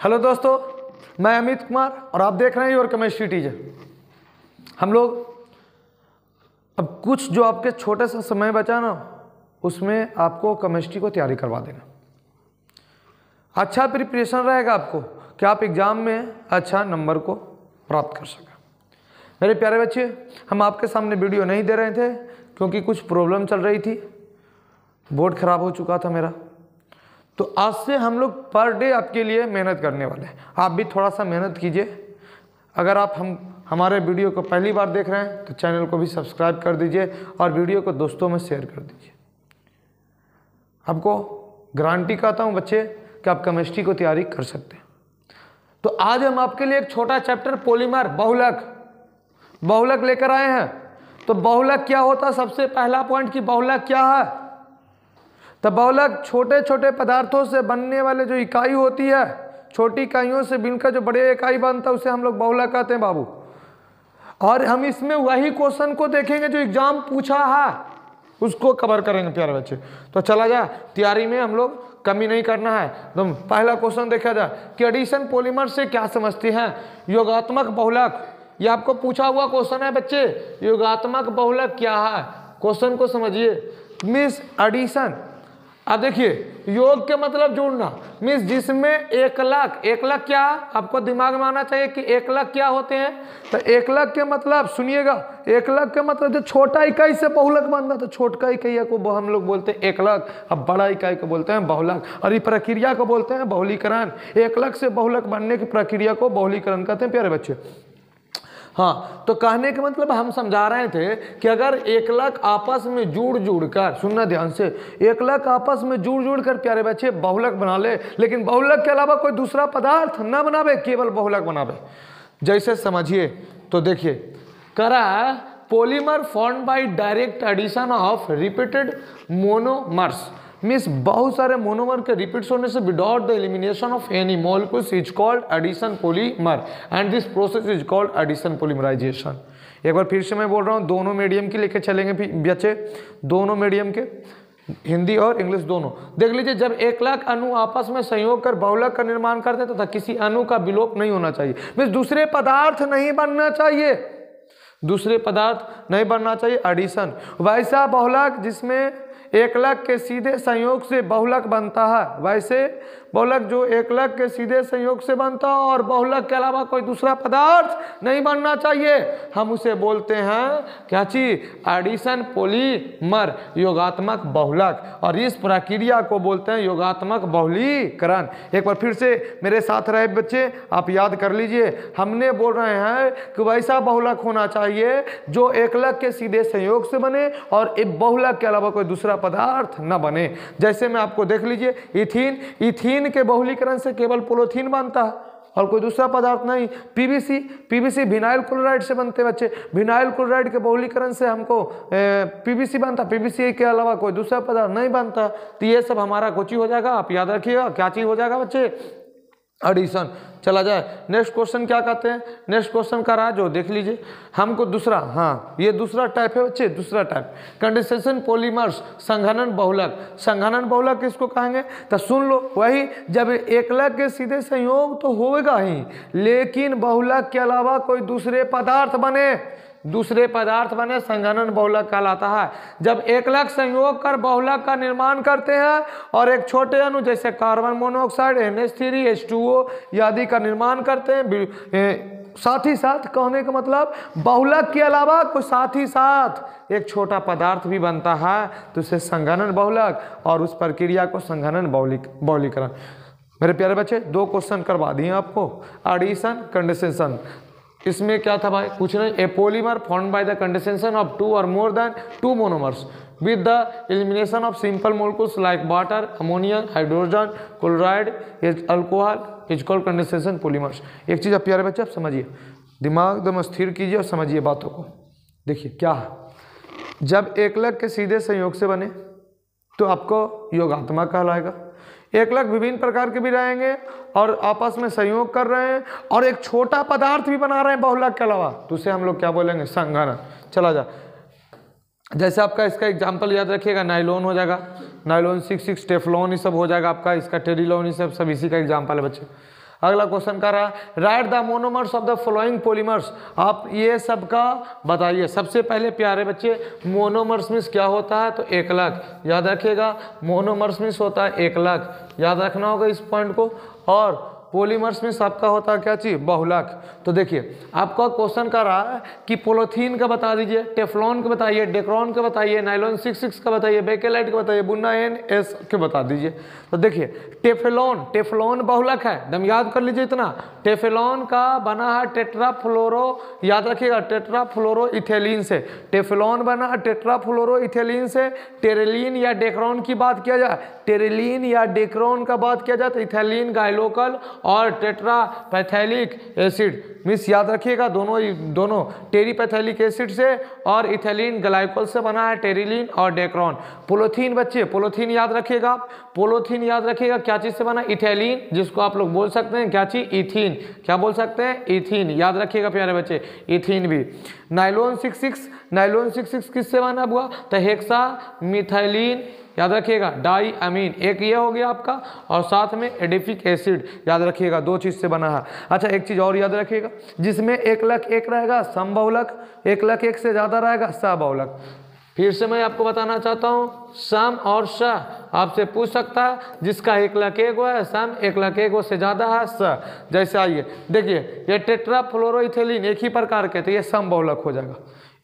Hello दोस्तों, मैं अमित कुमार और आप देख रहे हैं योर केमिस्ट्री टीचर। हम लोग अब कुछ जो आपके छोटे सा समय बचा ना, उसमें आपको केमिस्ट्री को तैयारी करवा देना। अच्छा प्रिपरेशन रहेगा आपको कि आप एग्ज़ाम में अच्छा नंबर को प्राप्त कर सकें। मेरे प्यारे बच्चे, हम आपके सामने वीडियो नहीं दे रहे थे क्योंकि कुछ प्रॉब्लम चल रही थी, बोर्ड ख़राब हो चुका था मेरा। तो आज से हम लोग पर डे आपके लिए मेहनत करने वाले हैं। आप भी थोड़ा सा मेहनत कीजिए। अगर आप हमारे वीडियो को पहली बार देख रहे हैं तो चैनल को भी सब्सक्राइब कर दीजिए और वीडियो को दोस्तों में शेयर कर दीजिए। आपको गारंटी कहता हूं बच्चे कि आप केमिस्ट्री को तैयारी कर सकते हैं। तो आज हम आपके लिए एक छोटा चैप्टर पॉलीमर बहुलक लेकर आए हैं। तो बहुलक क्या होता है? सबसे पहला पॉइंट कि बहुलक क्या है। तो बहुलक छोटे छोटे पदार्थों से बनने वाले जो इकाई होती है, छोटी इकाइयों से मिलकर जो बड़े इकाई बनता है उसे हम लोग बहुलक कहते हैं बाबू। और हम इसमें वही क्वेश्चन को देखेंगे जो एग्जाम पूछा है, उसको कवर करेंगे प्यारे बच्चे। तो चला जाए, तैयारी में हम लोग कमी नहीं करना है। तो पहला क्वेश्चन देखा जाए कि एडिशन पॉलीमर से क्या समझते हैं। योगात्मक बहुलक, ये आपको पूछा हुआ क्वेश्चन है बच्चे। योगात्मक बहुलक क्या है, क्वेश्चन को समझिए। मीन्स एडिशन, अब देखिए योग के मतलब जोड़ना, मीन्स जिसमें एक लाख क्या आपको दिमाग में आना चाहिए कि एक लाख क्या होते हैं। तो एक लाख के मतलब सुनिएगा, एक लाख के मतलब जो छोटा इकाई से बहुलक बनता, तो छोटा इकाई को हम लोग बोलते हैं एक लाख, अब बड़ा इकाई को बोलते हैं बहुलक। और ये प्रक्रिया को बोलते हैं बहुलीकरण। एक लाख से बहुलक बनने की प्रक्रिया को बहुलीकरण कहते हैं प्यारे बच्चे। हाँ, तो कहने का मतलब हम समझा रहे थे कि अगर एक लाख आपस में जुड़ कर, सुनना ध्यान से, एक लाख आपस में जुड़ कर प्यारे बच्चे बहुलक बना ले, लेकिन बहुलक के अलावा कोई दूसरा पदार्थ न बनावे, केवल बहुलक बनावे। जैसे समझिए तो देखिए, करा polymer form by direct addition of repeated monomers, means बहुत सारे मोनोमर के रिपीट्स होने से without the elimination of any molecules is called addition polymer and this process is called addition polymerisation. एक बार फिर से मैं बोल रहा हूँ, दोनों मीडियम की लेके चलेंगे बच्चे, दोनों मीडियम के, हिंदी और इंग्लिश दोनों। देख लीजिए, जब एक लाख अणु आपस में संयोग कर बहुलक का निर्माण करते हैं तो किसी अणु का विलोप नहीं होना चाहिए, मीन्स दूसरे पदार्थ नहीं बनना चाहिए, दूसरे पदार्थ नहीं बनना चाहिए, एडिशन। वैसा बहुलक जिसमें एक लाख के सीधे संयोग से बहुलक बनता है, वैसे बहुलक जो एक लाख के सीधे संयोग से बनता है और बहुलक के अलावा कोई दूसरा पदार्थ नहीं बनना चाहिए, हम उसे बोलते हैं क्या चीज? एडिशन पॉलीमर, योगात्मक बहुलक। और इस प्रक्रिया को बोलते हैं योगात्मक बहुलीकरण। एक बार फिर से मेरे साथ रहे बच्चे, आप याद कर लीजिए, हमने बोल रहे हैं कि वैसा बहुलक होना चाहिए जो एक लाख के सीधे संयोग से बने और एक बहुलक के अलावा कोई दूसरा पदार्थ न बने। जैसे मैं आपको देख लीजिए, इथीन के बहुलीकरण से केवल पोलोथीन बनता है और कोई दूसरा पदार्थ नहीं। पीवीसी विनाइल क्लोराइड से बनते बच्चे, विनाइल क्लोराइड के बहुलीकरण से हमको पीवीसी बनता, पीवीसी के अलावा कोई दूसरा पदार्थ नहीं बनता। तो ये सब हमारा कुछ ही हो जाएगा, आप याद रखिएगा क्या चीज हो जाएगा बच्चे? एडिशन। चला जाए, नेक्स्ट क्वेश्चन क्या कहते हैं। नेक्स्ट क्वेश्चन का रहा जो देख लीजिए हमको दूसरा, हाँ ये दूसरा टाइप है बच्चे, दूसरा टाइप कंडेंसेशन पॉलीमर्स, संघनन बहुलक। संघनन बहुलक किसको कहेंगे? तो सुन लो, वही जब एक लाख के सीधे संयोग तो होगा ही, लेकिन बहुलक के अलावा कोई दूसरे पदार्थ बने, संघनन बहुलक कहलाता है। जब एक लाख संयोग कर बहुलक का निर्माण करते हैं और एक छोटे अणु जैसे कार्बन मोनोऑक्साइड NH3 H2O आदि का निर्माण करते हैं, साथ ही साथ कहने का मतलब बहुलक के अलावा कोई साथ ही साथ एक छोटा पदार्थ भी बनता है, तो उसे संघनन बहुलक, और उस प्रक्रिया को संघनन बहुलीकरण। मेरे प्यारे बच्चे, दो क्वेश्चन करवा दिए आपको, एडिशन कंडेंसेशन। इसमें क्या था भाई, पूछ रहे a polymer formed by the condensation of two और more than two monomers with the elimination of simple molecules like water, ammonia, hydrogen, chloride, alcohol is called condensation polymers. एक चीज आप प्यारे बच्चे आप समझिए, दिमाग एकदम स्थिर कीजिए और समझिए बातों को। देखिए क्या है, जब एक लाख के सीधे संयोग से बने तो आपको योगात्मक कहलाएगा। एक लाख विभिन्न प्रकार के भी रहेंगे और आपस में संयोग कर रहे हैं और एक छोटा पदार्थ भी बना रहे हैं बहुलक के अलावा, तो उसे हम लोग क्या बोलेंगे? संघनन। चला जा, जैसे आपका इसका एग्जाम्पल याद रखिएगा, नाइलॉन हो जाएगा, नाइलॉन 6 टेफ्लॉन ये सब हो जाएगा आपका, इसका टेरिलॉन ये सब इसी का एग्जाम्पल है बच्चे। अगला क्वेश्चन कर रहा है right the monomers of the following polymers. आप ये सब का बताइए। सबसे पहले प्यारे बच्चे मोनोमर्स मीन्स क्या होता है, तो एकलक, याद रखिएगा। मोनोमर्स मीन्स होता है एकलक, याद रखना होगा इस पॉइंट को। और पॉलीमर्स मीन्स आपका होता है क्या चीज, बहुलक। तो देखिए आपका क्वेश्चन कर रहा है कि पोलोथीन का बता दीजिए, टेफ्लॉन का बताइए, डेक्रॉन का बताइए, नाइलॉन 66 का बताइए, बेकेलाइट का बताइए, बुन्ना NS के बता दीजिए। तो देखिए टेफ्लॉन बहुलक है, एकदम याद कर लीजिए इतना। टेफ्लॉन का बना है टेट्राफ्लोरो, याद रखिएगा, टेट्राफ्लोरो इथेलीन से। टेफ्लॉन बना है टेट्राफ्लोरो इथेलीन से। टेरेलीन या डेक्रॉन की बात किया जाए, टेरेलीन या डेक्रॉन का बात किया जाए तो इथेलीन गाइलोकल और टेट्रापैथैलिक एसिड मीन्स याद रखिएगा दोनों टेरीपैथैलिक एसिड से और इथेलीन ग्लाइकोल से बना है टेरिलीन और डेक्रॉन। पोलोथीन बच्चे, पोलोथीन याद रखिएगा, पोलोथीन याद रखिएगा क्या चीज से बना, इथेलीन, जिसको आप लोग बोल सकते हैं क्या चीज, इथीन। क्या बोल सकते हैं, इथीन, याद रखिएगा प्यारे बच्चे, इथीन भी। नाइलॉन 66 किससे बना हुआ, तो हेक्सा मिथाइलिन, याद रखिएगा, डाई अमीन, एक ये हो गया आपका, और साथ में एडिपिक एसिड, याद रखिएगा, दो चीज से बना है। अच्छा एक चीज और याद रखिएगा, जिसमें एकलक एक रहेगा समबहुलक, एकलक एक से ज्यादा रहेगा सबहुलक। फिर से मैं आपको बताना चाहता हूँ, सम और स आपसे पूछ सकता है, जिसका एकलक एक है सम, एकलक एक से ज्यादा है स। जैसे आइए देखिए, ये टेट्राफ्लोरोइथेलीन एक ही प्रकार के, तो ये समबहुलक हो जाएगा।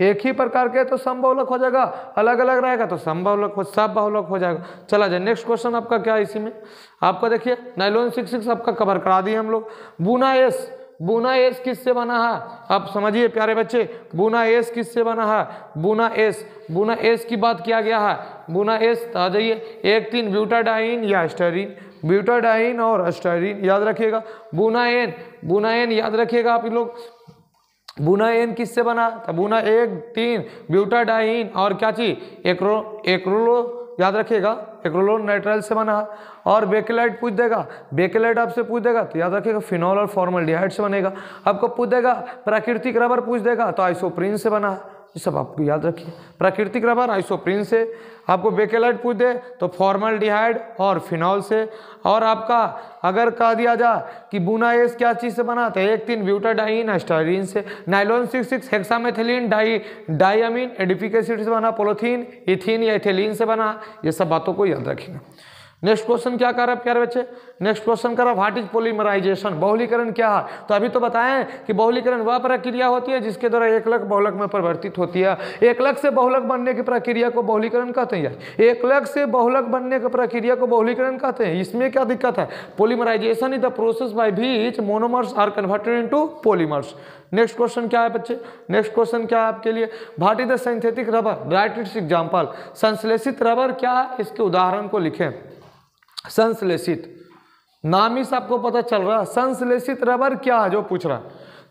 एक ही प्रकार के तो समबहुलक हो जाएगा, अलग अलग रहेगा तो समबहुलक हो, सबबहुलक हो जाएगा। चला जाए नेक्स्ट क्वेश्चन आपका क्या है इसी में, आपका देखिए नाइलॉन 66 आपका कवर करा दिए हम लोग। बुना एस किससे बना है, आप समझिए प्यारे बच्चे, बुना एस किससे बना है, बुना एस की बात किया गया है। बुना एस आ जाइए, 1,3 ब्यूटाडाइन या स्टाइरीन, ब्यूटाडाइन और स्टाइरीन, याद रखिएगा। बुना एन याद रखिएगा आप लोग, बुना एन किससे बना, तो बुना 1,3 ब्यूटाडाइन और क्या चीज, एक्रोलो, याद रखिएगा, एक्रोलोन नाइट्राइल से बना है। और बेकेलाइट पूछ देगा, बेकेलाइट आपसे पूछ देगा तो याद रखिएगा फिनॉल और फॉर्मल्डिहाइड से बनेगा। आपको पूछ देगा प्राकृतिक रबर पूछ देगा तो आइसोप्रीन से बना है, ये सब आपको याद रखिए। प्राकृतिक रबर आइसोप्रीन से, आपको बेकेलाइट पूछ दे तो फॉर्मल्डिहाइड और फिनॉल से। और आपका अगर कह दिया जाए कि बुना एस क्या चीज से बना था, 1,3 ब्यूटाडाइन स्टाइरीन से। नाइलॉन 66 हेक्सामेथिलीन डाइअमीन एडिपिक एसिड से बना। पोलोथीन इथीन या इथेलीन से बना। ये सब बातों को याद रखिएगा। नेक्स्ट क्वेश्चन क्या कर रहा है प्यारे बच्चे, नेक्स्ट क्वेश्चन कर रहा है व्हाट इज पॉलीमराइजेशन, बहुलीकरण क्या है। तो अभी तो बताएं कि बहुलीकरण वह प्रक्रिया होती है जिसके द्वारा एकलक बहुलक में परिवर्तित होती है। एकलक से बहुलक बनने की प्रक्रिया को बहुलीकरण कहते हैं। एकलक से बहुलक बनने की प्रक्रिया को बहुलीकरण कहते हैं। इसमें क्या दिक्कत है, polymerisation is the process by which monomers are converted into polymers. Next question क्या है बच्चे, नेक्स्ट क्वेश्चन क्या है आपके लिए, what is the synthetic rubber, write its example. संश्लेषित रबर क्या है, इसके उदाहरण को लिखें। संश्लेषित नाम ही से आपको पता चल रहा है, संश्लेषित रबर क्या है जो पूछ रहा है।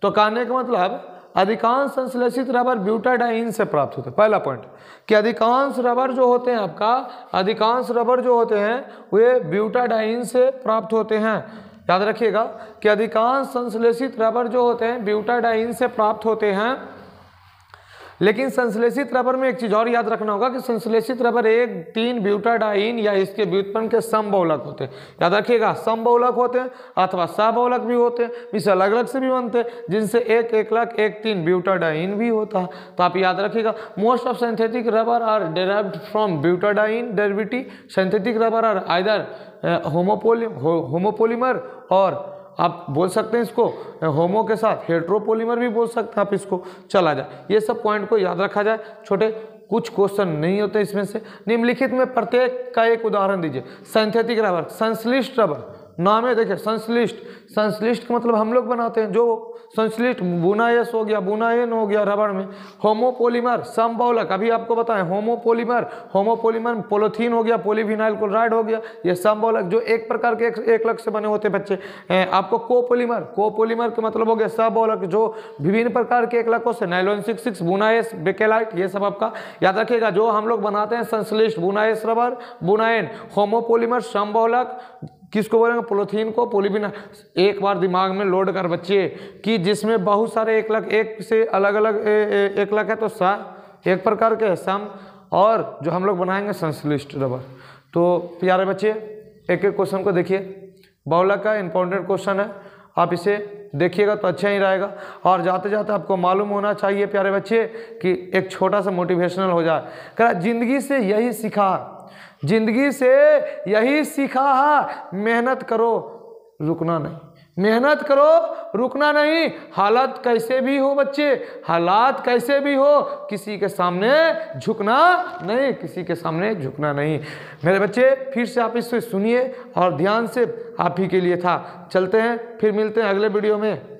तो कहने का मतलब अधिकांश संश्लेषित रबर ब्यूटाडाइन से प्राप्त होते हैं। पहला पॉइंट कि अधिकांश रबर जो होते हैं आपका, अधिकांश रबर जो होते हैं वे ब्यूटाडाइन से प्राप्त होते हैं। याद रखिएगा कि अधिकांश संश्लेषित रबर जो होते हैं ब्यूटाडाइन से प्राप्त होते हैं। लेकिन संश्लेषित रबर में एक चीज और याद रखना होगा कि संश्लेषित रबर 1,3 ब्यूटाडाइन या इसके व्युत्पन्न के समबहुलक होते हैं। याद रखिएगा समबहुलक होते हैं अथवा सबहुलक भी होते हैं, इसे अलग अलग से भी बनते हैं, जिनसे एक एकलक 1,3 ब्यूटाडाइन भी होता है। तो आप याद रखिएगा most of synthetic rubber are derived from butadiene derivative. Synthetic rubber are either homopolymer और आप बोल सकते हैं इसको होमो के साथ हेट्रोपोलीमर भी बोल सकते हैं आप इसको। चला जाए ये सब पॉइंट को याद रखा जाए, छोटे कुछ क्वेश्चन नहीं होते इसमें से। निम्नलिखित में प्रत्येक का एक उदाहरण दीजिए। सिंथेटिक रबर, संश्लिष्ट रबर नाम है, देखिए संश्लिष्ट का मतलब हम लोग बनाते हैं जो संश्लिष्ट, बुना एस हो गया, बुना एन हो गया रबर में। होमोपोलीमर समबहुलक, अभी आपको बताएं होमोपोलीमर पोलोथीन हो गया, पॉलीविनाइल क्लोराइड हो गया, ये समबहुलक जो एक प्रकार के एकलक से बने होते बच्चे। आपको कोपोलीमर का मतलब हो गया सबबहुलक जो विभिन्न प्रकार के एकलकों से, नाइलॉन 66 बुना एस बेकेलाइट, ये सब आपका याद रखिएगा। जो हम लोग बनाते हैं संश्लिष्ट बुना एस रबर, बुना एन, होमोपोलीमर समबहुलक किसको बोलेंगे, पोलोथीन को, पॉलीविनाइल। एक बार दिमाग में लोड कर बच्चे कि जिसमें बहुत सारे एकलक, एक से अलग अलग एकलक है तो सा एक प्रकार के सम, और जो हम लोग बनाएंगे संश्लिष्ट रबर। तो प्यारे बच्चे एक एक क्वेश्चन को देखिए। बहुलक का इंपॉर्टेंट क्वेश्चन है, आप इसे देखिएगा तो अच्छा ही रहेगा। और जाते जाते आपको मालूम होना चाहिए प्यारे बच्चे कि एक छोटा सा मोटिवेशनल हो जाए। कह जिंदगी से यही सीखा, जिंदगी से यही सीखा, मेहनत करो रुकना नहीं, मेहनत करो रुकना नहीं। हालात कैसे भी हो बच्चे, हालात कैसे भी हो, किसी के सामने झुकना नहीं, किसी के सामने झुकना नहीं। मेरे बच्चे फिर से आप इससे सुनिए और ध्यान से, आप ही के लिए था। चलते हैं, फिर मिलते हैं अगले वीडियो में।